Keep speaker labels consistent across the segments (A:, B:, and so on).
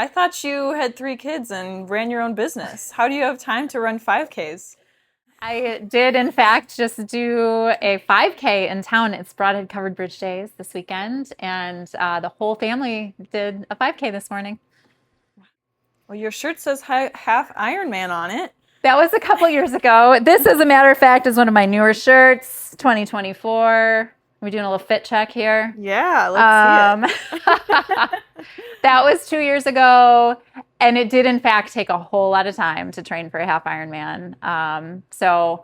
A: I thought you had 3 kids and ran your own business. How do you have time to run 5Ks?
B: I did, in fact, just do a 5K in town. It's Broadhead Covered Bridge Days this weekend, and the whole family did a 5K this morning.
A: Well, your shirt says half Ironman on it.
B: That was a couple years ago. This, as a matter of fact, is one of my newer shirts, 2024. We're doing a little fit check here.
A: Yeah, let's see it.
B: Um, that was 2 years ago, and it did, in fact, take a whole lot of time to train for a half Ironman. So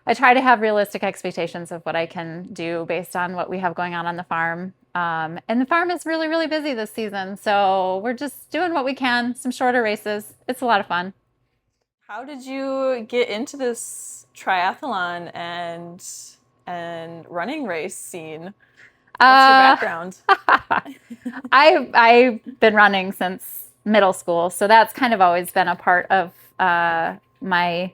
B: I try to have realistic expectations of what I can do based on what we have going on the farm. And the farm is really, really busy this season. So we're just doing what we can, some shorter races. It's a lot of fun.
A: How did you get into this triathlon and running race scene? What's your
B: Uh,
A: background?
B: I've been running since middle school, so that's kind of always been a part of my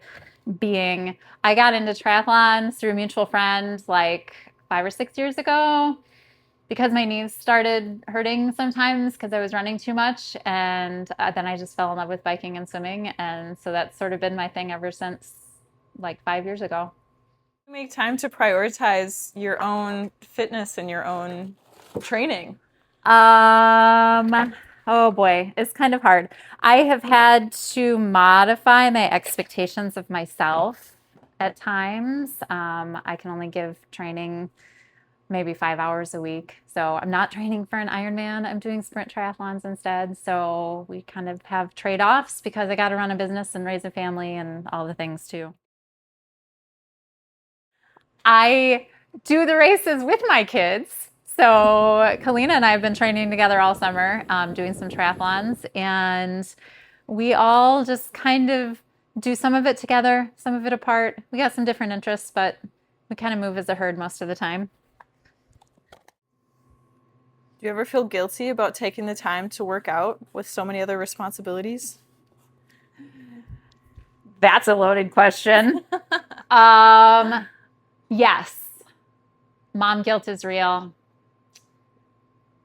B: being. I got into triathlons through a mutual friend like 5 or 6 years ago because my knees started hurting sometimes because I was running too much, and then I just fell in love with biking and swimming, and so that's sort of been my thing ever since like 5 years ago.
A: Make time to prioritize your own fitness and your own training.
B: Oh boy, it's kind of hard. I have had to modify my expectations of myself at times. I can only give training maybe 5 hours a week. So I'm not training for an Ironman. I'm doing sprint triathlons instead. So we kind of have trade-offs because I got to run a business and raise a family and all the things too. I do the races with my kids. So Kalina and I have been training together all summer, doing some triathlons, and we all just kind of do some of it together, some of it apart. We got some different interests, but we kind of move as a herd most of the time.
A: Do you ever feel guilty about taking the time to work out with so many other responsibilities?
B: That's a loaded question. Um, yes, mom guilt is real.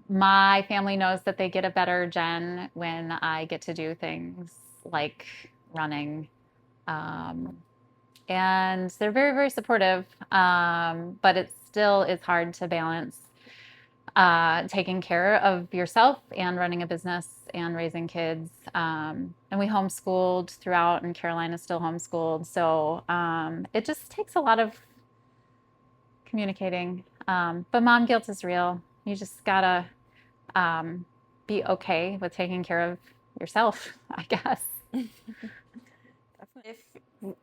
B: My family knows that they get a better Jen when I get to do things like running. Um, and they're very, very supportive. But it still is hard to balance taking care of yourself and running a business and raising kids. And we homeschooled throughout, and Carolina's still homeschooled. So it just takes a lot of communicating. But mom guilt is real. You just gotta um, be okay with taking care of yourself, I guess.
A: If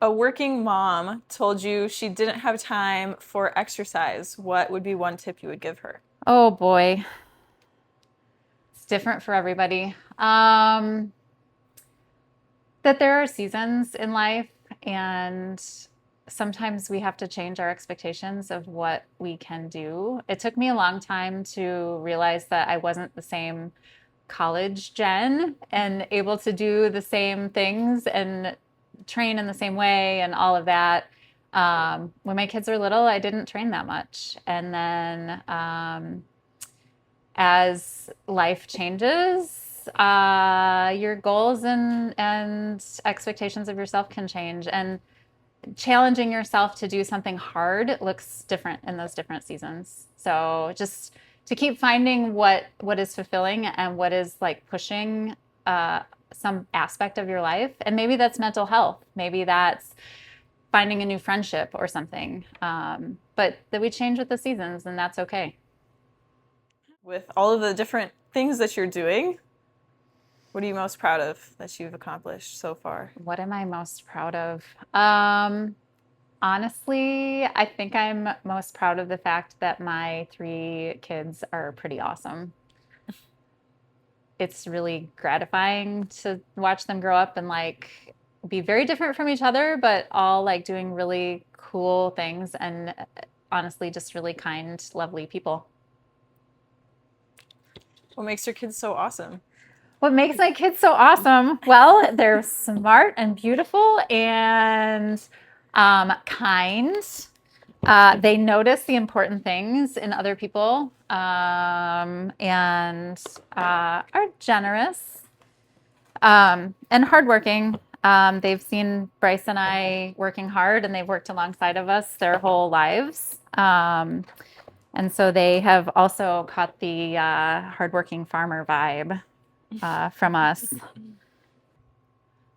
A: a working mom told you she didn't have time for exercise, what would be one tip you would give her?
B: Oh boy, it's different for everybody. That there are seasons in life, and sometimes we have to change our expectations of what we can do. It took me a long time to realize that I wasn't the same college Jen and able to do the same things and train in the same way and all of that. When my kids were little, I didn't train that much. And then as life changes, your goals and expectations of yourself can change. And challenging yourself to do something hard looks different in those different seasons. So just to keep finding what is fulfilling and what is like pushing some aspect of your life. And maybe that's mental health. Maybe that's finding a new friendship or something. But that we change with the seasons, and that's okay.
A: With all of the different things that you're doing, what are you most proud of that you've accomplished so far?
B: What am I most proud of? Honestly, I think I'm most proud of the fact that my 3 kids are pretty awesome. It's really gratifying to watch them grow up and like be very different from each other, but all like doing really cool things and honestly just really kind, lovely people.
A: What makes your kids so awesome?
B: What makes my kids so awesome? Well, they're smart and beautiful and kind. They notice the important things in other people and are generous. And hardworking. They've seen Bryce and I working hard, and they've worked alongside of us their whole lives. And so they have also caught the hardworking farmer vibe from us.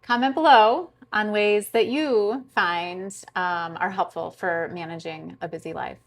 B: Comment below on ways that you find are helpful for managing a busy life.